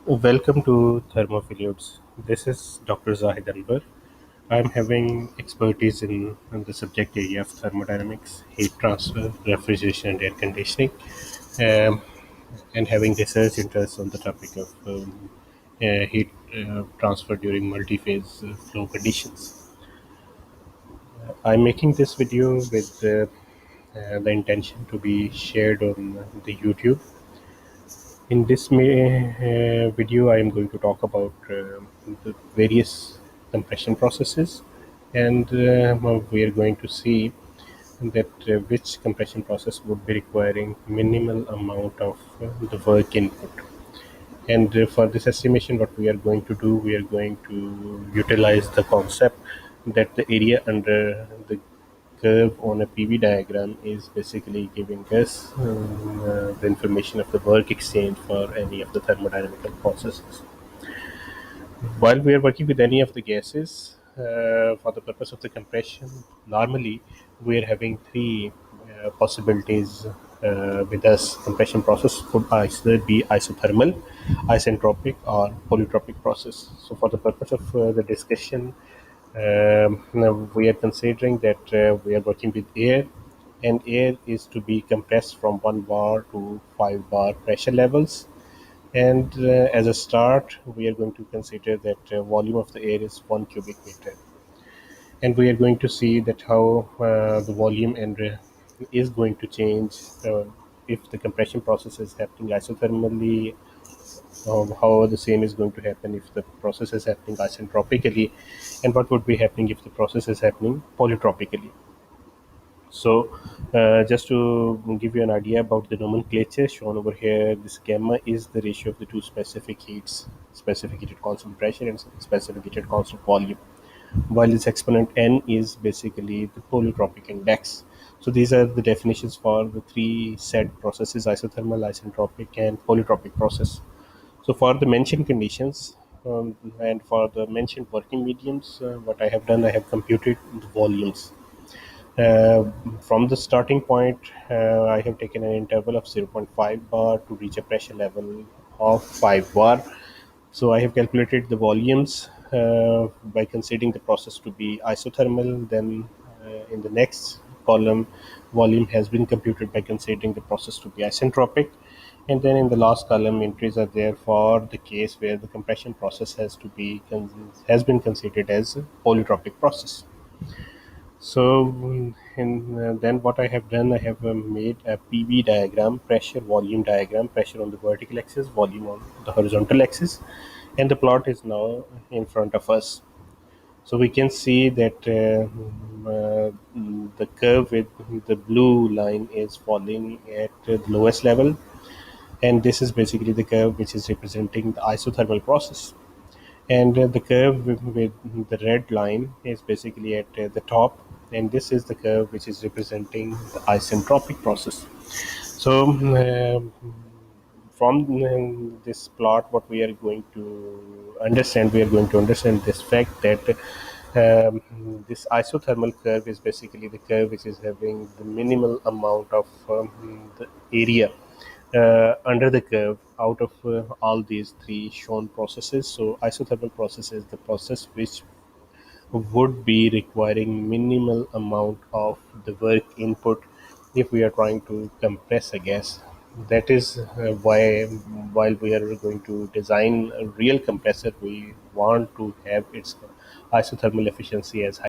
Welcome to Thermofluids. This is Dr. Zahid Anwar. I'm having expertise in the subject area of thermodynamics, heat transfer, refrigeration, and air conditioning, um, and having research interests on the topic of heat transfer during multi-phase flow conditions. I'm making this video with the intention to be shared on the YouTube. In this video, I am going to talk about the various compression processes, and we are going to see that which compression process would be requiring minimal amount of the work input. And for this estimation, what we are going to do, we are going to utilize the concept that the area under the curve on a PV diagram is basically giving us the information of the work exchange for any of the thermodynamical processes. While we are working with any of the gases, for the purpose of the compression, normally we are having three possibilities with us. Compression process could either be isothermal, isentropic, or polytropic process. So, for the purpose of the discussion, now we are considering that we are working with air, and air is to be compressed from 1 bar to 5 bar pressure levels. And as a start, we are going to consider that volume of the air is 1 cubic meter. And we are going to see that how the volume and is going to change if the compression process is happening isothermally, how the same is going to happen if the process is happening isentropically, and what would be happening if the process is happening polytropically. So, just to give you an idea about the nomenclature shown over here, this gamma is the ratio of the two specific heats, specific heated constant pressure and specific heated constant volume, while its exponent n is basically the polytropic index. So, these are the definitions for the three said processes: isothermal, isentropic, and polytropic process. So, for the mentioned conditions and for the mentioned working mediums, what I have done, I have computed the volumes. From the starting point, I have taken an interval of zero point 0.5 bar to reach a pressure level of 5 bar. So I have calculated the volumes by considering the process to be isothermal. Then in the next column, volume has been computed by considering the process to be isentropic. And then in the last column, entries are there for the case where the compression process has been considered as a polytropic process. So, then what I have done, I have made a PV diagram, pressure volume diagram, pressure on the vertical axis, volume on the horizontal axis, and the plot is now in front of us. So we can see that the curve with the blue line is falling at the lowest level, and this is basically the curve which is representing the isothermal process. And the curve with the red line is basically at the top, and this is the curve which is representing the isentropic process. So from this plot, what we are going to understand, we are going to understand this fact that this isothermal curve is basically the curve which is having the minimal amount of the area under the curve out of all these three shown processes. So isothermal process is the process which would be requiring minimal amount of the work input if we are trying to compress a gas. That is why while we are going to design a real compressor, we want to have its isothermal efficiency as high